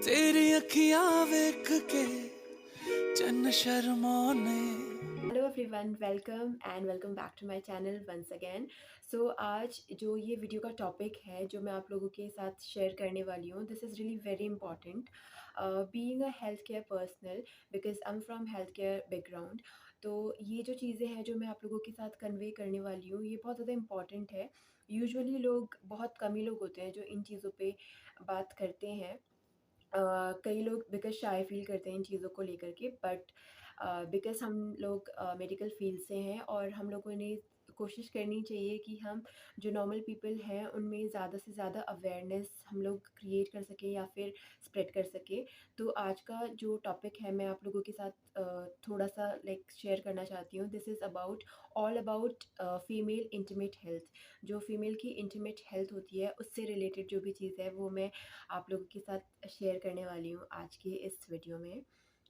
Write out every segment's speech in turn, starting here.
तेरी अखियां वेख के चन्न शर्माने। Hello everyone, welcome back to my channel once again. So आज जो ये वीडियो का टॉपिक है जो मैं आप लोगों के साथ शेयर करने वाली हूँ, this is really very important. Being a health care personal, because I am from health care background. तो ये जो चीज़ें हैं जो मैं आप लोगों के साथ कन्वे करने वाली हूँ, ये बहुत ज़्यादा इंपॉर्टेंट है। यूजुअली लोग, बहुत कम ही लोग होते हैं जो इन चीज़ों पे बात करते हैं। कई लोग बिकॉज़ शाय फ़ील करते हैं इन चीज़ों को लेकर के, बट बिकॉज़ हम लोग मेडिकल फ़ील्ड से हैं और हम लोगों ने कोशिश करनी चाहिए कि हम जो नॉर्मल पीपल हैं उनमें ज़्यादा से ज़्यादा अवेयरनेस हम लोग क्रिएट कर सकें या फिर स्प्रेड कर सकें। तो आज का जो टॉपिक है मैं आप लोगों के साथ थोड़ा सा लाइक शेयर करना चाहती हूँ। This is about all about female intimate health. जो फीमेल की इंटीमेट हेल्थ होती है उससे रिलेटेड जो भी चीज़ है वो मैं आप लोगों के साथ शेयर करने वाली हूँ आज के इस वीडियो में।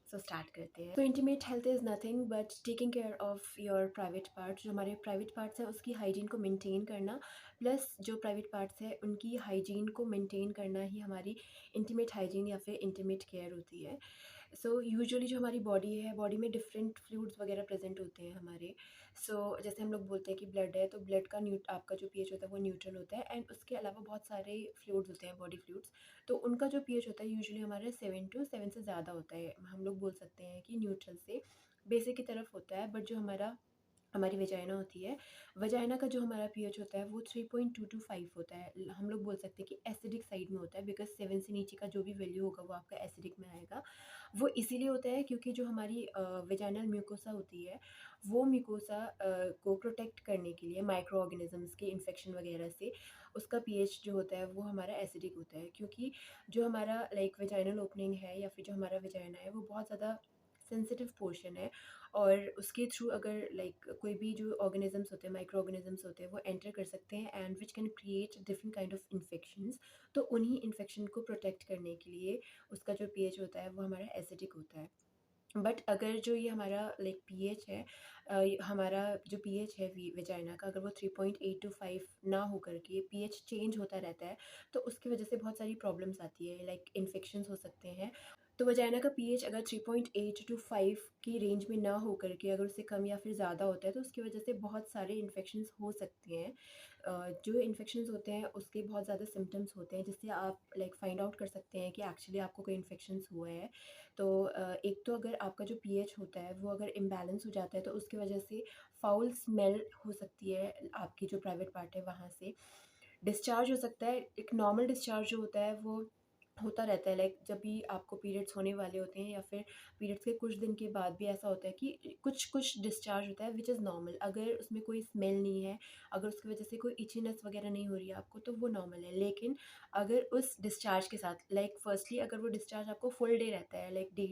सो स्टार्ट करते हैं। तो intimate health is nothing but taking care of your private parts. जो हमारे प्राइवेट पार्ट्स हैं उसकी हाइजीन को मेंटेन करना, प्लस जो प्राइवेट पार्ट्स हैं उनकी हाइजीन को मेंटेन करना ही हमारी इंटीमेट हाइजीन या फिर इंटीमेट केयर होती है। सो यूजुअली जो हमारी बॉडी है, बॉडी में डिफरेंट फ्लूइड्स वगैरह प्रेजेंट होते हैं हमारे। जैसे हम लोग बोलते हैं कि ब्लड है, तो ब्लड का आपका जो पीएच होता है वो न्यूट्रल होता है, एंड उसके अलावा बहुत सारे फ्लूइड्स होते हैं, बॉडी फ्लूइड्स। तो उनका जो पीएच होता है यूजुअली हमारा 7 से ज़्यादा होता है। हम लोग बोल सकते हैं कि न्यूट्रल से बेसिक की तरफ होता है। बट जो हमारी वजाइना होती है, वजाइना का जो हमारा पीएच होता है वो 3.2 टू 5 होता है। हम लोग बोल सकते हैं कि एसिडिक साइड में होता है, बिकॉज 7 से नीचे का जो भी वैल्यू होगा वो आपका एसिडिक में आएगा। वो इसीलिए होता है क्योंकि जो हमारी वेजाइनल म्यूकोसा होती है, वो म्यूकोसा को प्रोटेक्ट करने के लिए माइक्रो ऑर्गेनिजम्स के इन्फेक्शन वगैरह से उसका पीएच जो होता है वो हमारा एसिडिक होता है। क्योंकि जो हमारा लाइक वेजाइनल ओपनिंग है या फिर जो हमारा वेजाइना है वो बहुत ज़्यादा सेंसिटिव पोर्शन है, और उसके थ्रू अगर लाइक कोई भी जो ऑर्गेनिजम्स होते हैं, माइक्रो ऑर्गेनिजम्स होते हैं, वो एंटर कर सकते हैं and which can create different kind of infections. तो उन्हीं इन्फेक्शन को प्रोटेक्ट करने के लिए उसका जो पीएच होता है वो हमारा एसिडिक होता है। बट अगर जो ये हमारा लाइक पीएच है, हमारा जो पीएच है वेजाइना का, अगर वो 3.8 टू 5 ना हो करके पीएच चेंज होता रहता है, तो उसकी वजह से बहुत सारी प्रॉब्लम्स आती है, लाइक इन्फेक्शंस हो सकते हैं। तो वजाइना का पीएच अगर 3.8 टू 5 की रेंज में ना हो करके अगर उससे कम या फिर ज़्यादा होता है, तो उसकी वजह से बहुत सारे इन्फेक्शंस हो सकते हैं। जो इन्फेक्शंस होते हैं उसके बहुत ज़्यादा सिम्टम्स होते हैं, जिससे आप लाइक फाइंड आउट कर सकते हैं कि एक्चुअली आपको कोई इन्फेक्शंस हुआ है। तो एक तो अगर आपका जो पीएच होता है वो अगर इम्बैलेंस हो जाता है, तो उसकी वजह से फाउल स्मेल हो सकती है, आपकी जो प्राइवेट पार्ट है वहाँ से डिस्चार्ज हो सकता है। एक नॉर्मल डिस्चार्ज जो होता है वो होता रहता है, लाइक जब भी आपको पीरियड्स होने वाले होते हैं या फिर पीरियड्स के कुछ दिन के बाद भी ऐसा होता है कि कुछ कुछ डिस्चार्ज होता है विच इज़ नॉर्मल। अगर उसमें कोई स्मेल नहीं है, अगर उसकी वजह से कोई इचीनेस वगैरह नहीं हो रही है आपको, तो वो नॉर्मल है। लेकिन अगर उस डिस्चार्ज के साथ लाइक फर्स्टली अगर वो डिस्चार्ज आपको फुल डे रहता है, लाइक डे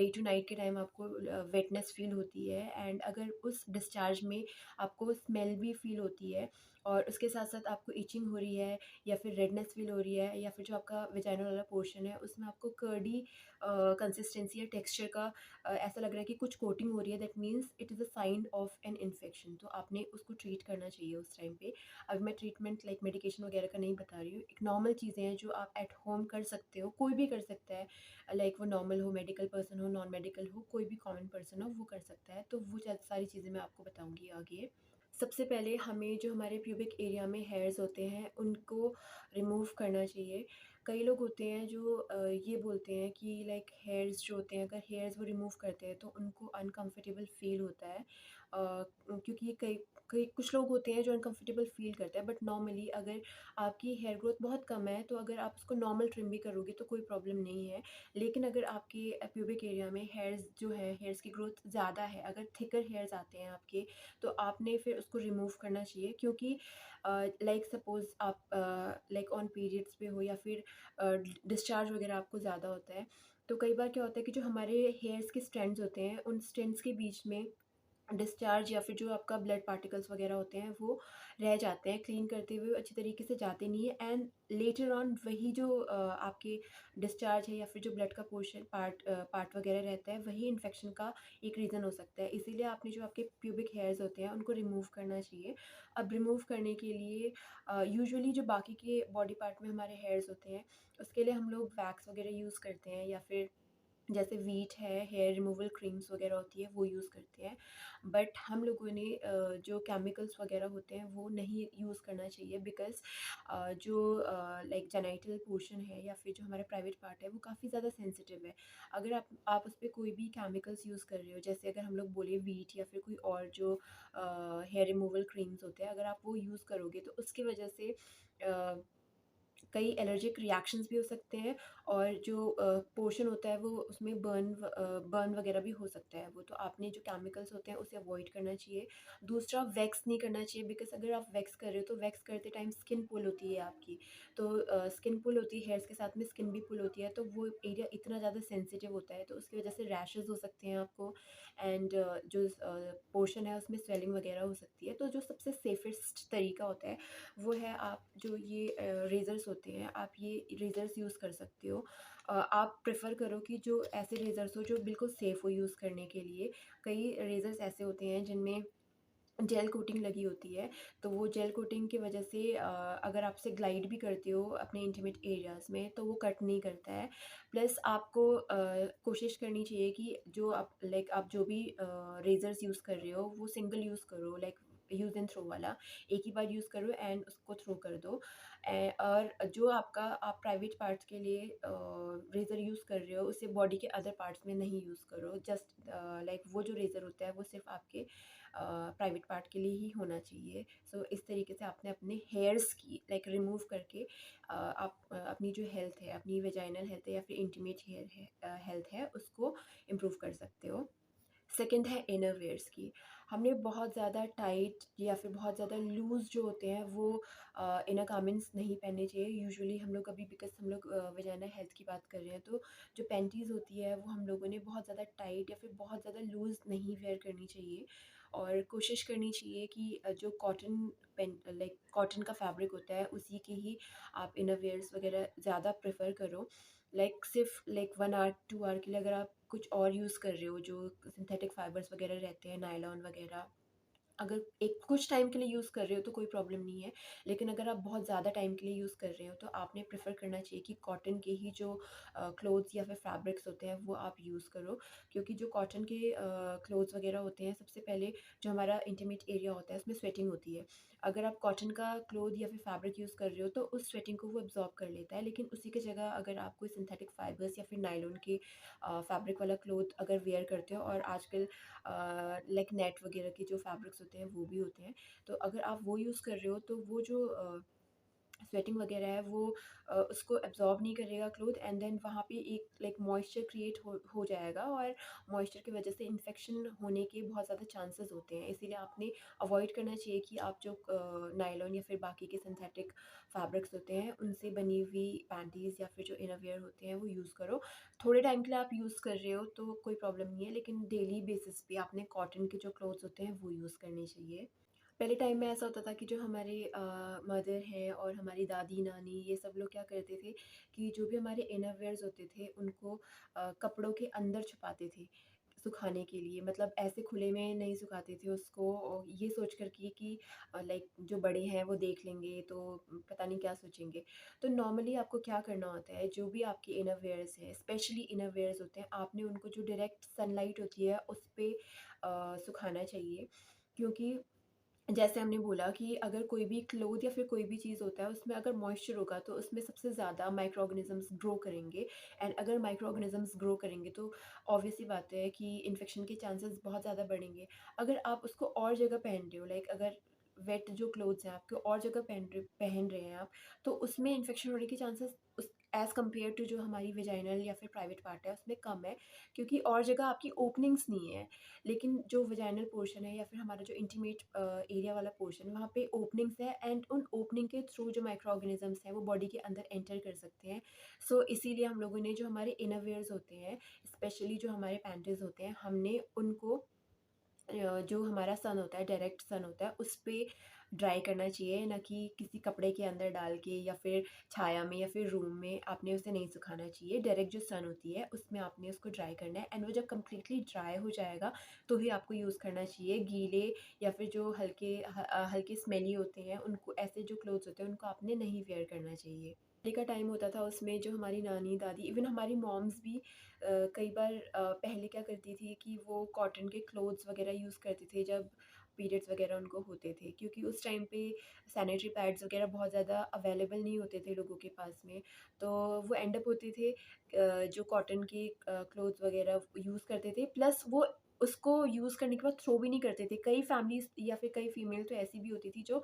टू नाइट के टाइम आपको वेटनेस फील होती है, एंड अगर उस डिस्चार्ज में आपको स्मेल भी फील होती है और उसके साथ साथ आपको इचिंग हो रही है या फिर रेडनेस फील हो रही है, या फिर जो आपका वेजाइनल वाला पोर्शन है उसमें आपको कर्डी कंसिस्टेंसी या टेक्सचर का ऐसा लग रहा है कि कुछ कोटिंग हो रही है, that means it is a sign of an infection. तो आपने उसको ट्रीट करना चाहिए उस टाइम पे। अब मैं ट्रीटमेंट लाइक मेडिकेशन वगैरह का नहीं बता रही हूँ, एक नॉर्मल चीज़ें हैं जो आप एट होम कर सकते हो, कोई भी कर सकता है। लाइक वो नॉर्मल हो, मेडिकल पर्सन हो, नॉन मेडिकल हो, कोई भी कॉमन पर्सन हो, वो कर सकता है। तो वो सारी चीज़ें मैं आपको बताऊँगी आगे। सबसे पहले हमें जो हमारे प्यूबिक एरिया में हेयर्स होते हैं उनको रिमूव करना चाहिए। कई लोग होते हैं जो ये बोलते हैं कि लाइक हेयर्स जो होते हैं, अगर हेयर्स वो रिमूव करते हैं तो उनको अनकंफर्टेबल फ़ील होता है। क्योंकि कई कई कुछ लोग होते हैं जो अनकंफर्टेबल फ़ील करते हैं, बट नॉर्मली अगर आपकी हेयर ग्रोथ बहुत कम है तो अगर आप उसको नॉर्मल ट्रिम भी करोगे तो कोई प्रॉब्लम नहीं है। लेकिन अगर आपके प्यूबिक एरिया में हेयर्स जो है, हेयर्स की ग्रोथ ज़्यादा है, अगर थिकर हेयर्स आते हैं आपके, तो आपने फिर उसको रिमूव करना चाहिए। क्योंकि लाइक सपोज़ आप लाइक ऑन पीरियड्स पे हो या फिर डिस्चार्ज वगैरह आपको ज़्यादा होता है, तो कई बार क्या होता है कि जो हमारे हेयर्स के स्ट्रैंड्स होते हैं उन स्ट्रैंड्स के बीच में डिस्चार्ज या फिर जो आपका ब्लड पार्टिकल्स वगैरह होते हैं वो रह जाते हैं, क्लीन करते हुए अच्छी तरीके से जाते नहीं है, एंड लेटर ऑन वही जो आपके डिस्चार्ज है या फिर जो ब्लड का पोर्शन पार्ट वगैरह रहता है वही इन्फेक्शन का एक रीज़न हो सकता है। इसीलिए आपने जो आपके प्यूबिक हेयर्स होते हैं उनको रिमूव करना चाहिए। अब रिमूव करने के लिए यूजुअली जो बाकी के बॉडी पार्ट में हमारे हेयर्स होते हैं उसके लिए हम लोग वैक्स वगैरह यूज़ करते हैं, या फिर जैसे वीट है, हेयर रिमूवल क्रीम्स वगैरह होती है वो यूज़ करते हैं। बट हम लोगों ने जो केमिकल्स वगैरह होते हैं वो नहीं यूज़ करना चाहिए, बिकॉज़ जो लाइक जेनाइटल पोर्शन है या फिर जो हमारा प्राइवेट पार्ट है वो काफ़ी ज़्यादा सेंसिटिव है। अगर आप उस पे कोई भी केमिकल्स यूज़ कर रहे हो, जैसे अगर हम लोग बोले वीट या फिर कोई और जो हेयर रिमूवल क्रीम्स होते हैं, अगर आप वो यूज़ करोगे तो उसकी वजह से अ, कई एलर्जिक रिएक्शंस भी हो सकते हैं, और जो पोर्शन होता है वो उसमें बर्न वगैरह भी हो सकता है। वो तो आपने जो केमिकल्स होते हैं उसे अवॉइड करना चाहिए। दूसरा, वैक्स नहीं करना चाहिए, बिकॉज अगर आप वैक्स कर रहे हो तो वैक्स करते टाइम स्किन पुल होती है आपकी, तो स्किन पुल होती है, हेयर्स के साथ में स्किन भी पुल होती है, तो वो एरिया इतना ज़्यादा सेंसिटिव होता है तो उसकी वजह से रैशेज़ हो सकते हैं आपको, एंड जो पोर्शन है उसमें स्वेलिंग वगैरह हो सकती है। तो जो सबसे सेफेस्ट तरीका होता है वो है, आप जो ये रेज़र्स होते हैं आप ये रेज़र्स यूज़ कर सकते हो। आप प्रेफ़र करो कि जो ऐसे रेज़र्स हो जो बिल्कुल सेफ़ हो यूज़ करने के लिए। कई रेज़र्स ऐसे होते हैं जिनमें जेल कोटिंग लगी होती है, तो वो जेल कोटिंग की वजह से अगर आपसे ग्लाइड भी करते हो अपने इंटीमेट एरियाज़ में तो वो कट नहीं करता है। प्लस आपको कोशिश करनी चाहिए कि जो आप जो भी रेज़र्स यूज़ कर रहे हो वो सिंगल यूज़ करो, लाइक यूज़ एंड थ्रो वाला। एक ही बार यूज़ करो एंड उसको थ्रो कर दो। और जो आप प्राइवेट पार्ट्स के लिए रेज़र यूज़ कर रहे हो उसे बॉडी के अदर पार्ट्स में नहीं यूज़ करो। जस्ट लाइक वो जो रेज़र होता है वो सिर्फ़ आपके प्राइवेट पार्ट के लिए ही होना चाहिए। सो इस तरीके से आपने अपने हेयर्स की लाइक रिमूव करके आप अपनी जो हेल्थ है, अपनी वेजाइनल हेल्थ है या फिर इंटीमेट हेयर है हेल्थ है उसको इम्प्रूव कर सकते हो। सेकंड है इनर वेयर्स की। हमने बहुत ज़्यादा टाइट या फिर बहुत ज़्यादा लूज़ जो होते हैं वो इनर गारमेंट्स नहीं पहनने चाहिए। यूजुअली हम लोग अभी, बिकॉज़ हम लोग वेजाइनल हेल्थ की बात कर रहे हैं, तो जो पैंटीज़ होती है वो हम लोगों ने बहुत ज़्यादा टाइट या फिर बहुत ज़्यादा लूज़ नहीं वेयर करनी चाहिए, और कोशिश करनी चाहिए कि जो कॉटन का फैब्रिक होता है उसी के ही आप इनर वेयर्स वगैरह ज़्यादा प्रेफ़र करो। लाइक सिर्फ लाइक 1 आवर 2 आवर के लिए अगर आप कुछ और यूज़ कर रहे हो जो सिंथेटिक फाइबर्स वगैरह रहते हैं, नायलॉन वगैरह, अगर एक कुछ टाइम के लिए यूज़ कर रहे हो तो कोई प्रॉब्लम नहीं है। लेकिन अगर आप बहुत ज़्यादा टाइम के लिए यूज़ कर रहे हो तो आपने प्रेफ़र करना चाहिए कि कॉटन के ही जो क्लोथ्स या फिर फैब्रिक्स होते हैं वो आप यूज़ करो। क्योंकि जो कॉटन के क्लोथ्स वगैरह होते हैं, सबसे पहले जो हमारा इंटीमेट एरिया होता है उसमें स्वेटिंग होती है। अगर आप कॉटन का क्लोथ या फिर फैब्रिक यूज़ कर रहे हो तो उस स्वेटिंग को वो एब्ज़ॉर्ब कर लेता है। लेकिन उसी की जगह अगर आप कोई सिंथेटिक फाइबर्स या फिर नायलॉन के फैब्रिक वाला क्लोथ अगर वियर करते हो, और आजकल लाइक नेट वगैरह के जो फैब्रिक्स होते हैं वो भी होते हैं, तो अगर आप वो यूज़ कर रहे हो तो वो जो स्वेटिंग वगैरह है वो उसको एब्जॉर्ब नहीं करेगा क्लोथ, एंड देन वहाँ पे एक लाइक मॉइस्चर क्रिएट हो जाएगा, और मॉइस्चर की वजह से इन्फेक्शन होने के बहुत ज़्यादा चांसेस होते हैं। इसीलिए आपने अवॉइड करना चाहिए कि आप जो नायलॉन या फिर बाकी के सिंथेटिक फैब्रिक्स होते हैं उनसे बनी हुई पैंटीज़ या फिर जो इनरवियर होते हैं वो यूज़ करो। थोड़े टाइम के लिए आप यूज़ कर रहे हो तो कोई प्रॉब्लम नहीं है, लेकिन डेली बेसिस पे आपने कॉटन के जो क्लोथ्स होते हैं वो यूज़ करने चाहिए। पहले टाइम में ऐसा होता था कि जो हमारे मदर हैं और हमारी दादी नानी ये सब लोग क्या करते थे कि जो भी हमारे इनरवेयर्स होते थे उनको कपड़ों के अंदर छुपाते थे सुखाने के लिए, मतलब ऐसे खुले में नहीं सुखाते थे उसको, और ये सोच कर कि लाइक जो बड़े हैं वो देख लेंगे तो पता नहीं क्या सोचेंगे। तो नॉर्मली आपको क्या करना होता है, जो भी आपके इनरवेयर्स हैं, स्पेशली इनरवेयर्स होते हैं, आपने उनको जो डायरेक्ट सनलाइट होती है उस पर सुखाना चाहिए। क्योंकि जैसे हमने बोला कि अगर कोई भी क्लोथ या फिर कोई भी चीज़ होता है उसमें अगर मॉइस्चर होगा तो उसमें सबसे ज़्यादा माइक्रो ऑर्गेनिजम्स ग्रो करेंगे, एंड अगर माइक्रो ऑर्गेनिजम्स ग्रो करेंगे तो ऑब्वियस सी बात है कि इन्फेक्शन के चांसेस बहुत ज़्यादा बढ़ेंगे। अगर आप उसको और जगह पहन रहे हो, लाइक अगर वेट जो क्लोथ्स हैं आपके और जगह पहन रहे हैं आप, तो उसमें इन्फेक्शन होने के चांसेस उस एज़ कम्पेयर टू जो हमारी वेजाइनल या फिर प्राइवेट पार्ट है उसमें कम है, क्योंकि और जगह आपकी ओपनिंग्स नहीं है। लेकिन जो वेजाइनल पोर्शन है या फिर हमारा जो इंटीमेट एरिया वाला पोर्शन, वहाँ पे ओपनिंग्स है, एंड उन ओपनिंग के थ्रू जो माइक्रो ऑर्गेनिजम्स हैं वो बॉडी के अंदर एंटर कर सकते हैं। सो इसीलिए हम लोगों ने जो हमारे इनरवेयर्स होते हैं, स्पेशली जो हमारे पैंटीज होते हैं, हमने उनको जो हमारा सन होता है, डायरेक्ट सन होता है, उस पे ड्राई करना चाहिए, ना कि किसी कपड़े के अंदर डाल के या फिर छाया में या फिर रूम में आपने उसे नहीं सुखाना चाहिए। डायरेक्ट जो सन होती है उसमें आपने उसको ड्राई करना है, एंड वो जब कम्प्लीटली ड्राई हो जाएगा तो ही आपको यूज़ करना चाहिए। गीले या फिर जो हल्के स्मेली होते हैं, उनको, ऐसे जो क्लोथ्स होते हैं उनको आपने नहीं वेयर करना चाहिए। पहले का टाइम होता था, उसमें जो हमारी नानी दादी, इवन हमारी मॉम्स भी कई बार पहले क्या करती थी कि वो कॉटन के क्लोथ्स वगैरह यूज़ करते थे जब पीरियड्स वगैरह उनको होते थे, क्योंकि उस टाइम पे सैनिटरी पैड्स वगैरह बहुत ज़्यादा अवेलेबल नहीं होते थे लोगों के पास में। तो वो एंड अप होते थे जो कॉटन के क्लोथ्स वगैरह यूज़ करते थे, प्लस वो उसको यूज़ करने के बाद थ्रो भी नहीं करते थे। कई फैमिलीज़ या फिर कई फीमेल तो ऐसी भी होती थी जो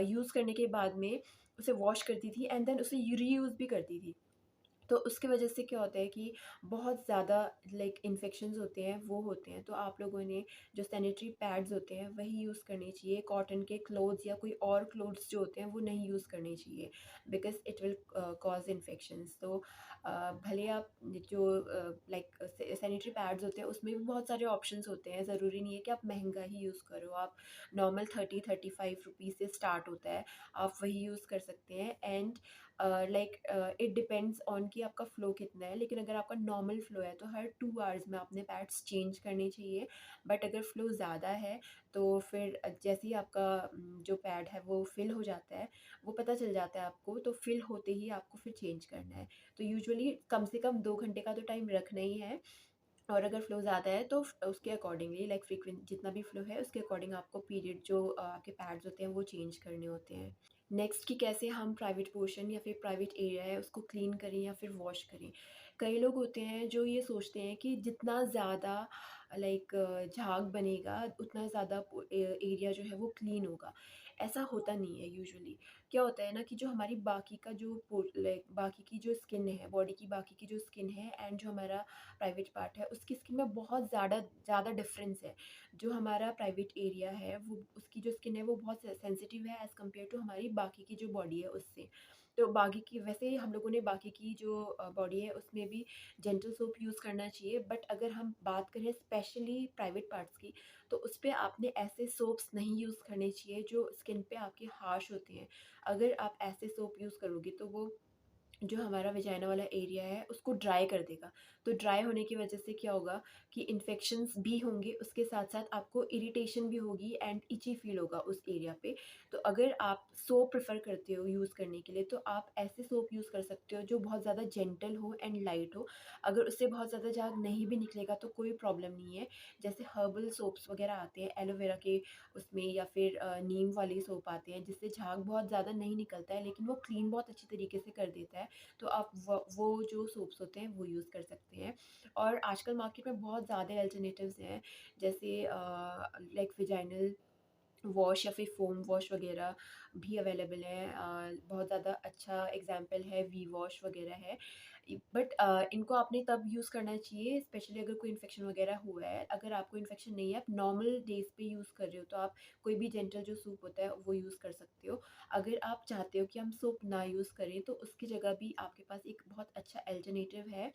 यूज़ करने के बाद में उसे वॉश करती थी एंड देन उसे रीयूज़ भी करती थी। तो उसकी वजह से क्या होता है कि बहुत ज़्यादा लाइक इन्फेक्शंस होते हैं, वो होते हैं। तो आप लोगों ने जो सैनिटरी पैड्स होते हैं वही यूज़ करने चाहिए। कॉटन के क्लोथ्स या कोई और क्लोथ्स जो होते हैं वो नहीं यूज़ करने चाहिए, because it will cause infections. तो भले आप जो लाइक सैनिटरी पैड्स होते हैं उसमें भी बहुत सारे ऑप्शंस होते हैं। ज़रूरी नहीं है कि आप महंगा ही यूज़ करो। आप नॉर्मल 30-35 रुपीज़ से स्टार्ट होता है, आप वही यूज़ कर सकते हैं। एंड इट डिपेंड्स ऑन कि आपका फ़्लो कितना है, लेकिन अगर आपका नॉर्मल फ़्लो है तो हर 2 आवर्स में आपने पैड्स चेंज करने चाहिए। बट अगर फ़्लो ज़्यादा है तो फिर जैसे ही आपका जो पैड है वो फ़िल हो जाता है, वो पता चल जाता है आपको, तो फ़िल होते ही आपको फिर चेंज करना है। तो यूजुअली कम से कम 2 घंटे का तो टाइम रखना ही है। और अगर फ़्लो ज़्यादा है तो उसके अकॉर्डिंगली, लाइक फ्रीक्वेंट जितना भी फ़्लो है उसके अकॉर्डिंग आपको पीरियड जो आपके पैड्स होते हैं वो चेंज करने होते हैं। नेक्स्ट कि कैसे हम प्राइवेट पोर्शन या फिर प्राइवेट एरिया है उसको क्लीन करें या फिर वॉश करें। कई लोग होते हैं जो ये सोचते हैं कि जितना ज़्यादा लाइक झाग बनेगा उतना ज़्यादा एरिया जो है वो क्लीन होगा। ऐसा होता नहीं है यूजुअली। क्या होता है ना कि जो हमारी बाकी का जो लाइक बाकी की जो स्किन है, बॉडी की बाकी की जो स्किन है एंड जो हमारा प्राइवेट पार्ट है, उसकी स्किन में बहुत ज़्यादा ज़्यादा डिफरेंस है। जो हमारा प्राइवेट एरिया है वो, उसकी जो स्किन है वो बहुत सेंसिटिव है एज़ कम्पेयर टू हमारी बाकी की जो बॉडी है उससे। तो बाकी की, वैसे ही हम लोगों ने बाकी की जो बॉडी है उसमें भी जेंटल सोप यूज़ करना चाहिए। बट अगर हम बात करें स्पेशली प्राइवेट पार्ट्स की, तो उस पे आपने ऐसे सोप्स नहीं यूज़ करने चाहिए जो स्किन पे आपके हार्श होते हैं। अगर आप ऐसे सोप यूज़ करोगे तो वो जो हमारा वजाइना वाला एरिया है उसको ड्राई कर देगा। तो ड्राई होने की वजह से क्या होगा कि इन्फेक्शंस भी होंगे, उसके साथ-साथ आपको इरिटेशन भी होगी एंड इची फ़ील होगा उस एरिया पे। तो अगर आप सोप प्रेफ़र करते हो यूज़ करने के लिए, तो आप ऐसे सोप यूज़ कर सकते हो जो बहुत ज़्यादा जेंटल हो एंड लाइट हो। अगर उससे बहुत ज़्यादा झाग नहीं भी निकलेगा तो कोई प्रॉब्लम नहीं है। जैसे हर्बल सोप्स वग़ैरह आते हैं एलोवेरा के उसमें, या फिर नीम वाले सोप आते हैं जिससे झाग बहुत ज़्यादा नहीं निकलता है, लेकिन वो क्लीन बहुत अच्छी तरीके से कर देता है। तो आप वो जो सोप्स होते हैं वो यूज़ कर सकते हैं। और आजकल मार्केट में बहुत ज़्यादा अल्टरनेटिव्स हैं, जैसे लाइक वेजाइनल वॉश या फिर फ़ोम वॉश वगैरह भी अवेलेबल है। बहुत ज़्यादा अच्छा एग्ज़ाम्पल है वी वॉश वगैरह है। बट इनको आपने तब यूज़ करना चाहिए स्पेशली अगर कोई इन्फेक्शन वगैरह हुआ है। अगर आपको इन्फेक्शन नहीं है, आप नॉर्मल डेज़ पे यूज़ कर रहे हो, तो आप कोई भी जेंटल जो सूप होता है वो यूज़ कर सकते हो। अगर आप चाहते हो कि हम सोप ना यूज़ करें तो उसकी जगह भी आपके पास एक बहुत अच्छा अल्टरनेटिव है।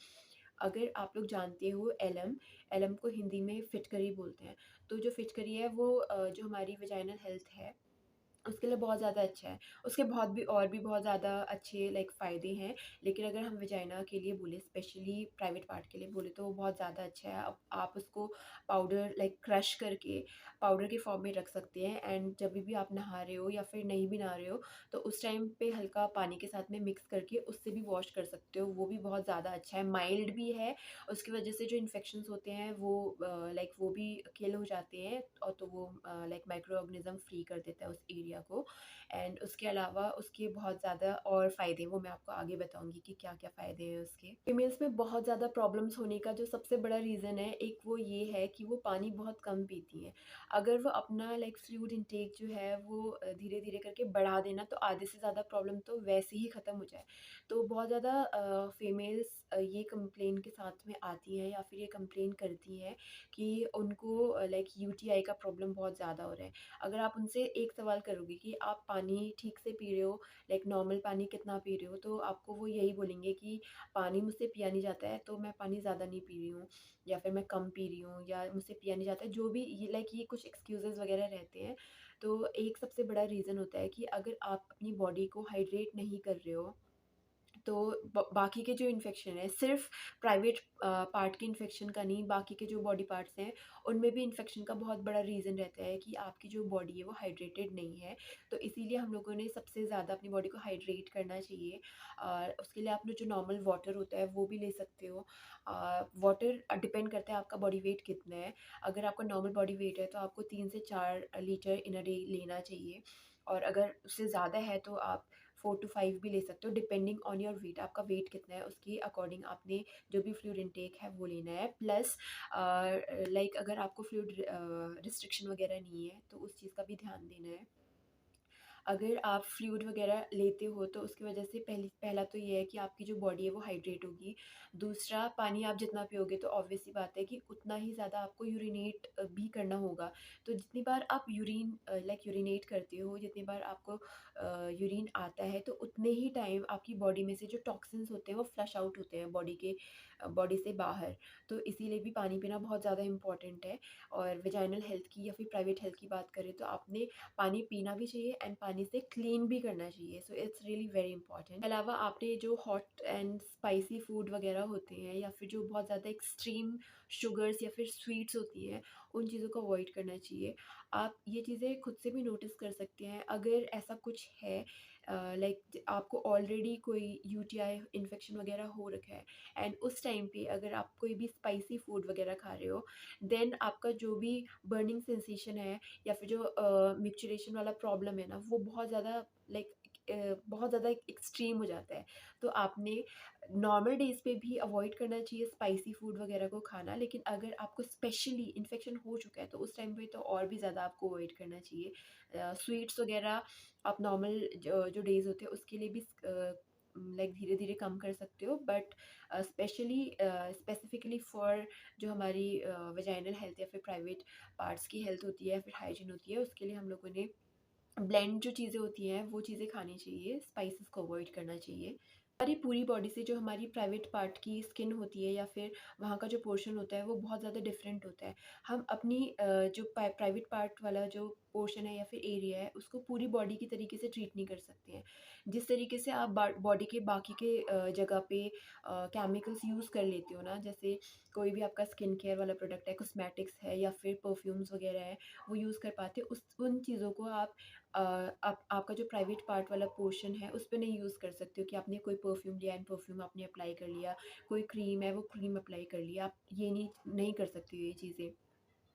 अगर आप लोग जानते हो एलम, एलम को हिंदी में फिटकरी बोलते हैं। तो जो फिटकरी है वो जो हमारी वेजाइनल हेल्थ है उसके लिए बहुत ज़्यादा अच्छा है। उसके बहुत ज़्यादा अच्छे लाइक फ़ायदे हैं, लेकिन अगर हम वेजाइना के लिए बोले, स्पेशली प्राइवेट पार्ट के लिए बोले, तो वो बहुत ज़्यादा अच्छा है। आप उसको पाउडर लाइक क्रश करके पाउडर के फॉर्म में रख सकते हैं, एंड जब भी आप नहा रहे हो या फिर नहीं भी नहा रहे हो तो उस टाइम पे हल्का पानी के साथ में मिक्स करके उससे भी वॉश कर सकते हो। वो भी बहुत ज़्यादा अच्छा है, माइल्ड भी है। उसकी वजह से जो इन्फेक्शंस होते हैं वो लाइक वो भी किल हो जाते हैं, और तो वो लाइक माइक्रो ऑर्गेनिज्म फ्री कर देता है उस एरिया को। एंड उसके अलावा उसके बहुत ज़्यादा और फ़ायदे, वो मैं आपको आगे बताऊंगी कि क्या क्या फ़ायदे हैं उसके। फीमेल्स में बहुत ज़्यादा प्रॉब्लम्स होने का जो सबसे बड़ा रीज़न है, एक वो ये है कि वो पानी बहुत कम पीती हैं। अगर वो अपना लाइक फ्लूइड इंटेक जो है वो धीरे धीरे करके बढ़ा देना, तो आधे से ज़्यादा प्रॉब्लम तो वैसे ही ख़त्म हो जाए। तो बहुत ज़्यादा फीमेल्स ये कंप्लेन के साथ में आती हैं या फिर ये कंप्लेन करती हैं कि उनको लाइक यूटीआई का प्रॉब्लम बहुत ज़्यादा हो रहा है। अगर आप उनसे एक सवाल करोगे करोगे कि आप पानी ठीक से पी रहे हो, लाइक नॉर्मल पानी कितना पी रहे हो, तो आपको वो यही बोलेंगे कि पानी मुझसे पिया नहीं जाता है, तो मैं पानी ज़्यादा नहीं पी रही हूँ, या फिर मैं कम पी रही हूँ, या मुझसे पिया नहीं जाता है, जो भी ये लाइक ये कुछ एक्सक्यूज़ेज़ वगैरह रहते हैं। तो एक सबसे बड़ा रीज़न होता है कि अगर आप अपनी बॉडी को हाइड्रेट नहीं कर रहे हो, तो बाकी के जो इन्फेक्शन है सिर्फ प्राइवेट पार्ट के इन्फेक्शन का नहीं, बाकी के जो बॉडी पार्ट्स हैं उनमें भी इन्फेक्शन का बहुत बड़ा रीज़न रहता है कि आपकी जो बॉडी है वो हाइड्रेटेड नहीं है। तो इसीलिए हम लोगों ने सबसे ज़्यादा अपनी बॉडी को हाइड्रेट करना चाहिए। उसके लिए आपने जो नॉर्मल वाटर होता है वो भी ले सकते हो। वाटर डिपेंड करता है आपका बॉडी वेट कितना है। अगर आपका नॉर्मल बॉडी वेट है तो आपको 3 से 4 लीटर इन अ डे लेना चाहिए, और अगर उससे ज़्यादा है तो आप 4 to 5 भी ले सकते हो, डिपेंडिंग ऑन योर वेट। आपका वेट कितना है उसके अकॉर्डिंग आपने जो भी फ्लूइड इनटेक है वो लेना है। प्लस लाइक अगर आपको फ्लूइड रिस्ट्रिक्शन वगैरह नहीं है तो उस चीज़ का भी ध्यान देना है। अगर आप फ्लूइड वगैरह लेते हो तो उसकी वजह से पहला तो ये है कि आपकी जो बॉडी है वो हाइड्रेट होगी। दूसरा, पानी आप जितना पियोगे तो ऑब्वियस सी बात है कि उतना ही ज़्यादा आपको यूरिनेट भी करना होगा। तो जितनी बार आप यूरिनेट करते हो, जितनी बार आपको यूरिन आता है, तो उतने ही टाइम आपकी बॉडी में से जो टॉक्सिन्स होते हैं वो फ्लश आउट होते हैं बॉडी से बाहर। तो इसीलिए भी पानी पीना बहुत ज़्यादा इम्पॉर्टेंट है। और वेजाइनल हेल्थ की या फिर प्राइवेट हेल्थ की बात करें तो आपने पानी पीना भी चाहिए एंड पानी से क्लीन भी करना चाहिए। So it's really very important. अलावा आपने जो हॉट एंड स्पाइसी फूड वगैरह होते हैं, या फिर जो बहुत ज़्यादा एक्सट्रीम शुगर्स या फिर स्वीट्स होती हैं, उन चीज़ों को अवॉइड करना चाहिए। आप ये चीज़ें खुद से भी नोटिस कर सकते हैं अगर ऐसा कुछ है, लाइक आपको ऑलरेडी कोई यूटीआई इन्फेक्शन वगैरह हो रखा है, एंड उस टाइम पे अगर आप कोई भी स्पाइसी फूड वगैरह खा रहे हो, देन आपका जो भी बर्निंग सेंसेशन है या फिर जो मिक्चुरेशन वाला प्रॉब्लम है ना, वो बहुत ज़्यादा लाइक बहुत ज़्यादा एक्सट्रीम हो जाता है। तो आपने नॉर्मल डेज़ पे भी अवॉइड करना चाहिए स्पाइसी फूड वगैरह को खाना, लेकिन अगर आपको स्पेशली इन्फेक्शन हो चुका है तो उस टाइम पे तो और भी ज़्यादा आपको अवॉइड करना चाहिए। स्वीट्स वगैरह आप नॉर्मल जो डेज़ होते हैं उसके लिए भी लाइक धीरे-धीरे कम कर सकते हो, बट स्पेसिफिकली फॉर जो हमारी वेजाइनल हेल्थ या फिर प्राइवेट पार्ट्स की हेल्थ होती है या फिर हाइजीन होती है, उसके लिए हम लोगों ने ब्लेंड जो चीज़ें होती हैं वो चीज़ें खानी चाहिए, स्पाइसेस को अवॉइड करना चाहिए। हमारी पूरी बॉडी से जो हमारी प्राइवेट पार्ट की स्किन होती है या फिर वहाँ का जो पोर्शन होता है वो बहुत ज़्यादा डिफरेंट होता है। हम अपनी जो प्राइवेट पार्ट वाला जो पोर्शन है या फिर एरिया है उसको पूरी बॉडी की तरीके से ट्रीट नहीं कर सकते हैं। जिस तरीके से आप बॉडी के बाकी के जगह पे केमिकल्स यूज़ कर लेते हो ना, जैसे कोई भी आपका स्किन केयर वाला प्रोडक्ट है, कॉस्मेटिक्स है या फिर परफ्यूम्स वगैरह है, वो यूज़ कर पाते हो, उस उन चीज़ों को आपका जो प्राइवेट पार्ट वाला पोर्शन है उस पे नहीं यूज़ कर सकते हो कि आपने कोई परफ्यूम लिया एंड परफ्यूम आपने अप्लाई कर लिया, कोई क्रीम है वो क्रीम अप्लाई कर लिया, आप ये नहीं कर सकते हो ये चीज़ें।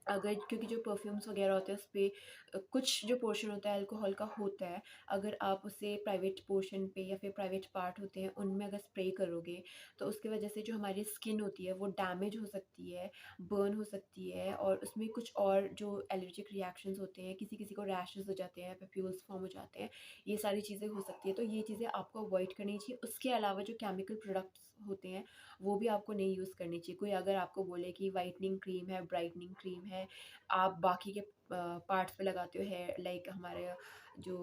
अगर क्योंकि जो परफ्यूम्स वगैरह होते हैं उसपे कुछ जो पोर्शन होता है अल्कोहल का होता है, अगर आप उसे प्राइवेट पोर्शन पे या फिर प्राइवेट पार्ट होते हैं उनमें अगर स्प्रे करोगे तो उसकी वजह से जो हमारी स्किन होती है वो डैमेज हो सकती है, बर्न हो सकती है, और उसमें कुछ और जो एलर्जिक रिएक्शंस होते हैं, किसी-किसी को रैशेज़ हो जाते हैं, पप्यूल्स फॉर्म हो जाते हैं, ये सारी चीज़ें हो सकती है। तो ये चीज़ें आपको अवॉइड करनी चाहिए। उसके अलावा जो केमिकल प्रोडक्ट्स होते हैं वो भी आपको नहीं यूज़ करनी चाहिए। कोई अगर आपको बोले कि व्हाइटनिंग क्रीम है, ब्राइटनिंग क्रीम है, आप बाकी के पार्ट्स पे लगाते हो, हेयर लाइक हमारे जो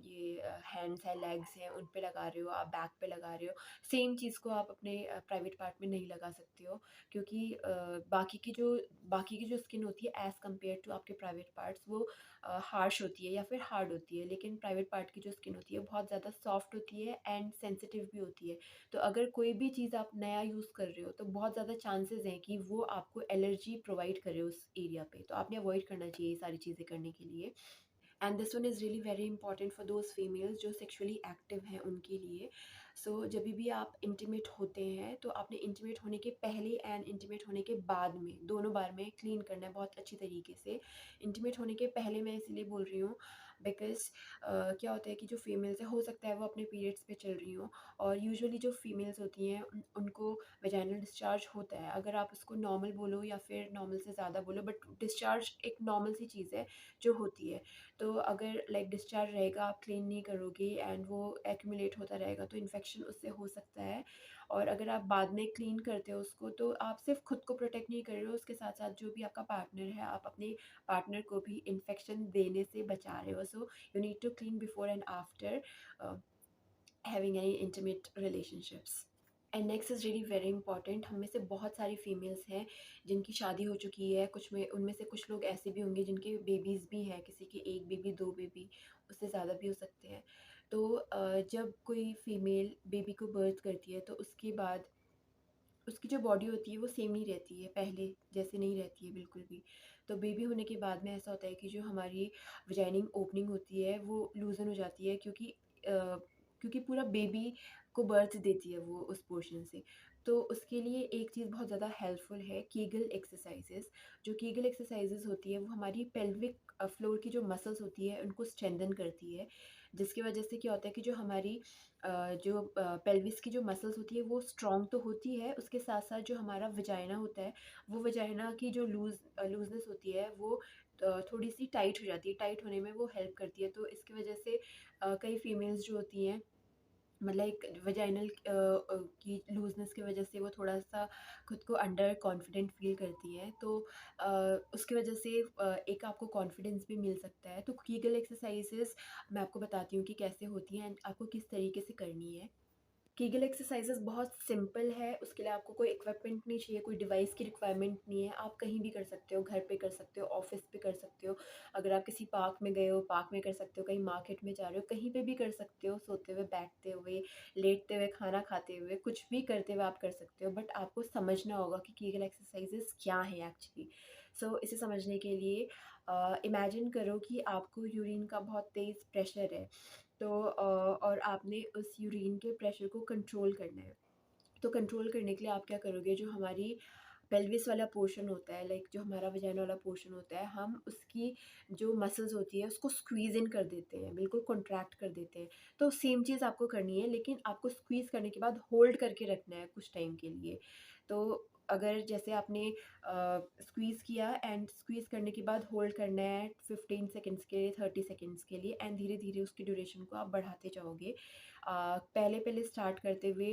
ये हैंड्स है, लेग्स हैं, उन पे लगा रहे हो, आप बैक पे लगा रहे हो, सेम चीज़ को आप अपने प्राइवेट पार्ट में नहीं लगा सकते हो, क्योंकि बाकी की जो स्किन होती है एज़ कम्पेयर टू आपके प्राइवेट पार्ट्स, वो हार्श होती है या फिर हार्ड होती है, लेकिन प्राइवेट पार्ट की जो स्किन होती है बहुत ज़्यादा सॉफ्ट होती है एंड सेंसिटिव भी होती है। तो अगर कोई भी चीज़ आप नया यूज़ कर रहे हो तो बहुत ज़्यादा चांसेस हैं कि वो आपको एलर्जी प्रोवाइड करे उस एरिया पे, तो आपने अवॉइड करना चाहिए ये सारी चीज़ें करने के लिए। And this one is really very important for those females जो सेक्सुअली एक्टिव हैं उनके लिए। सो जब भी आप इंटीमेट होते हैं तो आपने इंटीमेट होने के पहले एंड इंटीमेट होने के बाद में दोनों बार में क्लीन करना है बहुत अच्छी तरीके से। इंटीमेट होने के पहले मैं इसीलिए बोल रही हूँ बिकॉज़ क्या होता है कि जो फीमेल्स है हो सकता है वो अपने पीरियड्स पे चल रही हों, और यूजुअली जो फीमेल्स होती हैं उनको वेजाइनल डिस्चार्ज होता है। अगर आप उसको नॉर्मल बोलो या फिर नॉर्मल से ज़्यादा बोलो, बट डिस्चार्ज एक नॉर्मल सी चीज़ है जो होती है। तो अगर लाइक डिस्चार्ज रहेगा, आप क्लीन नहीं करोगे एंड वो एक्यूमुलेट होता रहेगा तो इन्फेक्शन उससे हो सकता है। और अगर आप बाद में क्लीन करते हो उसको, तो आप सिर्फ खुद को प्रोटेक्ट नहीं कर रहे हो, उसके साथ साथ जो भी आपका पार्टनर है, आप अपने पार्टनर को भी इन्फेक्शन देने से बचा रहे हो। So you need to clean before and after having any intimate relationships. And next is really very important. हम में से बहुत सारी फीमेल्स हैं जिनकी शादी हो चुकी है, कुछ में उनमें से कुछ लोग ऐसे भी होंगे जिनके बेबीज़ भी हैं, किसी के एक बेबी, दो बेबी, उससे ज़्यादा भी हो सकते हैं। तो जब कोई फीमेल बेबी को बर्थ करती है तो उसके बाद उसकी जो बॉडी होती है वो सेम नहीं रहती है, पहले जैसे नहीं रहती है बिल्कुल भी। तो बेबी होने के बाद में ऐसा होता है कि जो हमारी वजाइनिंग ओपनिंग होती है वो लूज़न हो जाती है, क्योंकि पूरा बेबी को बर्थ देती है वो उस पोर्शन से। तो उसके लिए एक चीज़ बहुत ज़्यादा हेल्पफुल है, कीगल एक्सरसाइजेस। जो कीगल एक्सरसाइजेस होती है वो हमारी पेल्विक फ्लोर की जो मसल्स होती है उनको स्ट्रेंथन करती है, जिसकी वजह से क्या होता है कि जो हमारी जो पेल्विस की जो मसल्स होती है वो स्ट्रॉन्ग तो होती है, उसके साथ साथ जो हमारा वजाइना होता है, वो वजाइना की जो लूजनेस होती है वो थोड़ी सी टाइट हो जाती है, टाइट होने में वो हेल्प करती है। तो इसकी वजह से कई फीमेल्स जो होती हैं, मतलब एक वजाइनल की लूजनेस की वजह से वो थोड़ा सा खुद को अंडर कॉन्फिडेंट फील करती हैं। तो उसकी वजह से एक आपको कॉन्फिडेंस भी मिल सकता है। तो कीगल एक्सरसाइजेस मैं आपको बताती हूँ कि कैसे होती हैं एंड आपको किस तरीके से करनी है। कीगल एक्सरसाइजेस बहुत सिंपल है, उसके लिए आपको कोई इक्विपमेंट नहीं चाहिए, कोई डिवाइस की रिक्वायरमेंट नहीं है। आप कहीं भी कर सकते हो, घर पे कर सकते हो, ऑफिस पे कर सकते हो, अगर आप किसी पार्क में गए हो पार्क में कर सकते हो, कहीं मार्केट में जा रहे हो कहीं पे भी कर सकते हो, सोते हुए, बैठते हुए, लेटते हुए, खाना खाते हुए, कुछ भी करते हुए आप कर सकते हो। बट आपको समझना होगा कि कीगल एक्सरसाइजेस क्या है एक्चुअली। सो इसे समझने के लिए इमेजिन करो कि आपको यूरिन का बहुत तेज़ प्रेशर है, तो और आपने उस यूरिन के प्रेशर को कंट्रोल करना है। तो कंट्रोल करने के लिए आप क्या करोगे, जो हमारी पेल्विस वाला पोर्शन होता है, लाइक जो हमारा वजाइना वाला पोर्शन होता है, हम उसकी जो मसल्स होती है उसको स्क्वीज़ इन कर देते हैं, बिल्कुल कॉन्ट्रैक्ट कर देते हैं। तो सेम चीज़ आपको करनी है, लेकिन आपको स्क्वीज़ करने के बाद होल्ड करके रखना है कुछ टाइम के लिए। तो अगर जैसे आपने स्क्वीज़ किया एंड स्क्वीज़ करने के बाद होल्ड करना है 15 सेकंड्स के लिए, 30 सेकंड्स के लिए, एंड धीरे धीरे उसकी ड्यूरेशन को आप बढ़ाते जाओगे। पहले पहले स्टार्ट करते हुए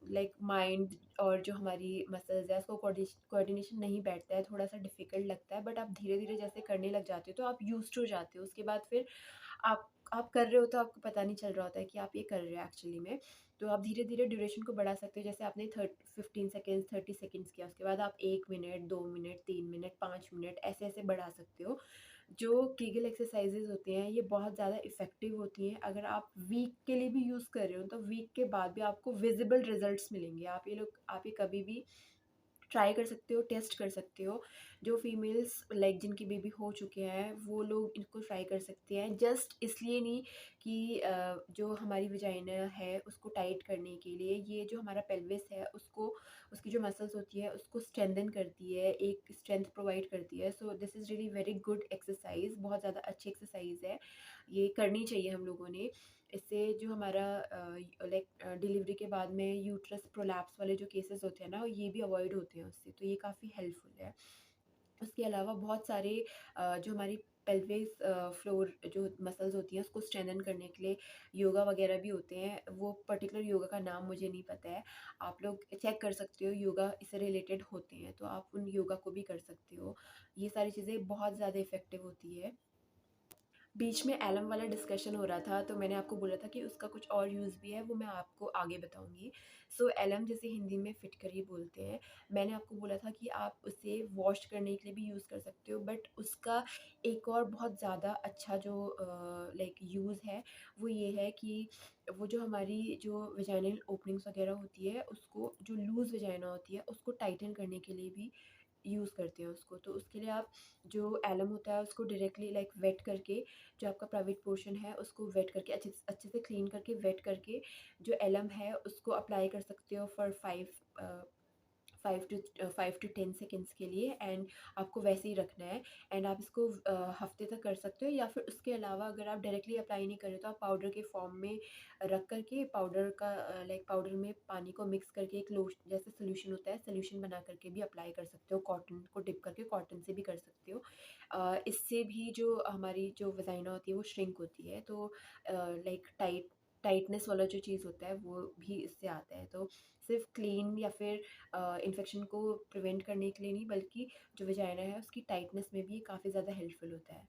लाइक माइंड और जो हमारी मसल्स है उसको कोऑर्डिनेशन नहीं बैठता है, थोड़ा सा डिफ़िकल्ट लगता है। बट आप धीरे धीरे जैसे करने लग जाते हो तो आप यूज्ड हो जाते हो। उसके बाद फिर आप कर रहे हो तो आपको पता नहीं चल रहा होता है कि आप ये कर रहे हो एक्चुअली में। तो आप धीरे धीरे ड्यूरेशन को बढ़ा सकते हो, जैसे आपने 15 सेकेंड्स, 30 सेकेंड्स किया, उसके बाद आप 1 मिनट, 2 मिनट, 3 मिनट, 5 मिनट, ऐसे ऐसे बढ़ा सकते हो। जो कीगल एक्सरसाइजेज होती हैं ये बहुत ज़्यादा इफ़ेक्टिव होती हैं। अगर आप वीक के लिए भी यूज़ कर रहे हो तो वीक के बाद भी आपको विजिबल रिजल्ट्स मिलेंगे। आप ये कभी भी ट्राई कर सकते हो, टेस्ट कर सकते हो। जो फीमेल्स लाइक जिनकी बेबी हो चुके हैं वो लोग इनको ट्राई कर सकते हैं, जस्ट इसलिए नहीं कि जो हमारी वजाइना है उसको टाइट करने के लिए, ये जो हमारा पेल्विस है उसको, उसकी जो मसल्स होती है उसको स्ट्रेंथन करती है, एक स्ट्रेंथ प्रोवाइड करती है। So this is really very good exercise, बहुत ज़्यादा अच्छी एक्सरसाइज है, ये करनी चाहिए हम लोगों ने। इससे जो हमारा लाइक डिलीवरी के बाद में यूट्रस प्रोलैप्स वाले जो केसेस होते हैं ना, ये भी अवॉइड होते हैं उससे, तो ये काफ़ी हेल्पफुल है। उसके अलावा बहुत सारे जो हमारी पेल्विस फ्लोर जो मसल्स होती हैं उसको स्ट्रेंथन करने के लिए योगा वगैरह भी होते हैं। वो पर्टिकुलर योगा का नाम मुझे नहीं पता है, आप लोग चेक कर सकते हो, योगा इससे रिलेटेड होते हैं, तो आप उन योगा को भी कर सकते हो। ये सारी चीज़ें बहुत ज़्यादा इफ़ेक्टिव होती है। बीच में एलम वाला डिस्कशन हो रहा था तो मैंने आपको बोला था कि उसका कुछ और यूज़ भी है, वो मैं आपको आगे बताऊँगी। सो एलम जिसे हिंदी में फिटकरी बोलते हैं, मैंने आपको बोला था कि आप उसे वॉश करने के लिए भी यूज़ कर सकते हो, बट उसका एक और बहुत ज़्यादा अच्छा जो लाइक यूज़ है वो ये है कि वो जो हमारी जो वजाइनल ओपनिंग्स वगैरह होती है उसको, जो लूज़ वजाइना होती है उसको टाइटन करने के लिए भी यूज़ करते हैं उसको। तो उसके लिए आप जो एलम होता है उसको डायरेक्टली लाइक वेट करके, जो आपका प्राइवेट पोर्शन है उसको वेट करके, अच्छे अच्छे से क्लीन करके वेट करके, जो एलम है उसको अप्लाई कर सकते हो फॉर 5 to 10 सेकेंड्स के लिए, एंड आपको वैसे ही रखना है। एंड आप इसको हफ्ते तक कर सकते हो, या फिर उसके अलावा अगर आप डायरेक्टली अप्लाई नहीं करें तो आप पाउडर के फॉर्म में रख करके, पाउडर का लाइक पाउडर में पानी को मिक्स करके एक लोशन जैसे सोल्यूशन होता है, सोल्यूशन बना करके भी अप्लाई कर सकते हो, कॉटन को डिप करके कॉटन से भी कर सकते हो। इससे भी जो हमारी जो वजाइना होती है वो श्रिंक होती है, तो लाइक टाइटनेस वाला जो चीज़ होता है वो भी इससे आता है। तो सिर्फ क्लीन या फिर इन्फेक्शन को प्रिवेंट करने के लिए नहीं, बल्कि जो वजाइना है उसकी टाइटनेस में भी ये काफ़ी ज़्यादा हेल्पफुल होता है।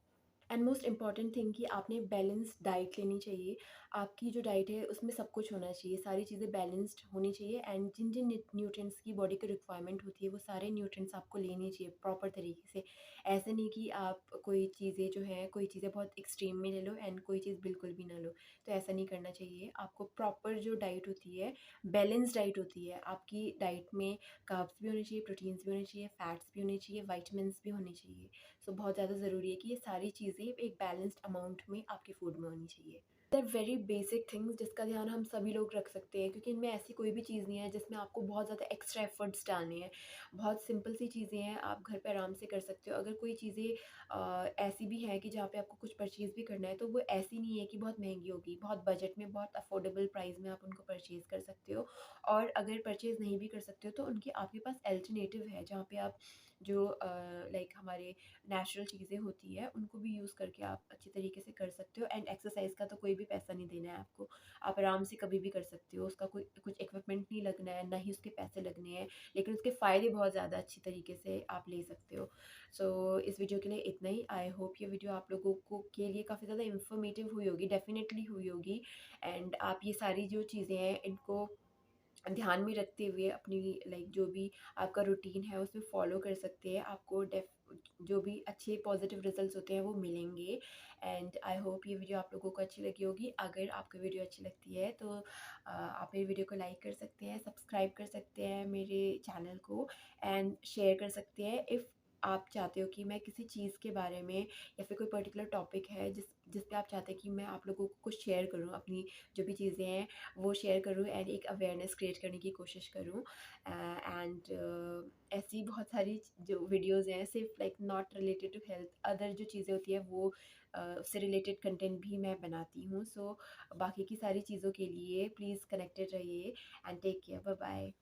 एंड मोस्ट इम्पॉर्टेंट थिंग कि आपने बैलेंस्ड डाइट लेनी चाहिए। आपकी जो डाइट है उसमें सब कुछ होना चाहिए, सारी चीज़ें बैलेंस्ड होनी चाहिए, एंड जिन जिन न्यूट्रिएंट्स की बॉडी को रिक्वायरमेंट होती है वो सारे न्यूट्रिएंट्स आपको लेने चाहिए प्रॉपर तरीके से। ऐसे नहीं कि आप कोई चीज़ें जो है कोई चीज़ें बहुत एक्सट्रीम में ले लो एंड कोई चीज़ बिल्कुल भी ना लो। तो ऐसा नहीं करना चाहिए। आपको प्रॉपर जो डाइट होती है, बैलेंस डाइट होती है, आपकी डाइट में कार्ब्स भी होने चाहिए, प्रोटीन्स भी होने चाहिए, फैट्स भी होने चाहिए, वाइटमिन्स भी होने चाहिए। सो बहुत ज़्यादा ज़रूरी है कि ये सारी चीज़ें एक बैलेंस्ड अमाउंट में आपके फूड में होनी चाहिए। दर वेरी बेसिक थिंग्स जिसका ध्यान हम सभी लोग रख सकते हैं, क्योंकि इनमें ऐसी कोई भी चीज़ नहीं है जिसमें आपको बहुत ज़्यादा एक्स्ट्रा एफर्ट्स डालने हैं। बहुत सिंपल सी चीज़ें हैं, आप घर पे आराम से कर सकते हो। अगर कोई चीज़ें ऐसी भी हैं कि जहाँ पे आपको कुछ परचेज़ भी करना है, तो वो ऐसी नहीं है कि बहुत महंगी होगी, बहुत बजट में, बहुत अफोर्डेबल प्राइस में आप उनको परचेज़ कर सकते हो। और अगर परचेज़ नहीं भी कर सकते हो तो उनकी आपके पास अल्टरनेटिव है, जहाँ पे आप जो लाइक हमारे नेचुरल चीज़ें होती है उनको भी यूज़ करके आप अच्छी तरीके से कर सकते हो। एंड एक्सरसाइज का तो कोई भी पैसा नहीं देना है आपको, आप आराम से कभी भी कर सकते हो। उसका कोई कुछ इक्विपमेंट नहीं लगना है, ना ही उसके पैसे लगने हैं, लेकिन उसके फ़ायदे बहुत ज़्यादा अच्छी तरीके से आप ले सकते हो। सो इस वीडियो के लिए इतना ही। आई होप ये वीडियो आप लोगों को के लिए काफ़ी ज़्यादा इन्फॉर्मेटिव हुई होगी, डेफिनेटली हुई होगी। एंड आप ये सारी जो चीज़ें हैं इनको ध्यान में रखते हुए अपनी लाइक जो भी आपका रूटीन है उसमें फॉलो कर सकते हैं। आपको डेफ जो भी अच्छे पॉजिटिव रिजल्ट्स होते हैं वो मिलेंगे। एंड आई होप ये वीडियो आप लोगों को अच्छी लगी होगी। अगर आपको वीडियो अच्छी लगती है तो आप मेरी वीडियो को लाइक कर सकते हैं, सब्सक्राइब कर सकते हैं मेरे चैनल को, एंड शेयर कर सकते हैं इफ़ आप चाहते हो कि मैं किसी चीज़ के बारे में या फिर कोई पर्टिकुलर टॉपिक है जिस पे आप चाहते हैं कि मैं आप लोगों को कुछ शेयर करूँ, अपनी जो भी चीज़ें हैं वो शेयर करूँ एंड एक अवेयरनेस क्रिएट करने की कोशिश करूँ। एंड ऐसी बहुत सारी जो वीडियोज़ हैं सिर्फ like not related to health, other जो चीज़ें होती हैं वो उससे रिलेटेड कंटेंट भी मैं बनाती हूँ। सो बाकी की सारी चीज़ों के लिए प्लीज़ कनेक्टेड रहिए and take care, bye bye.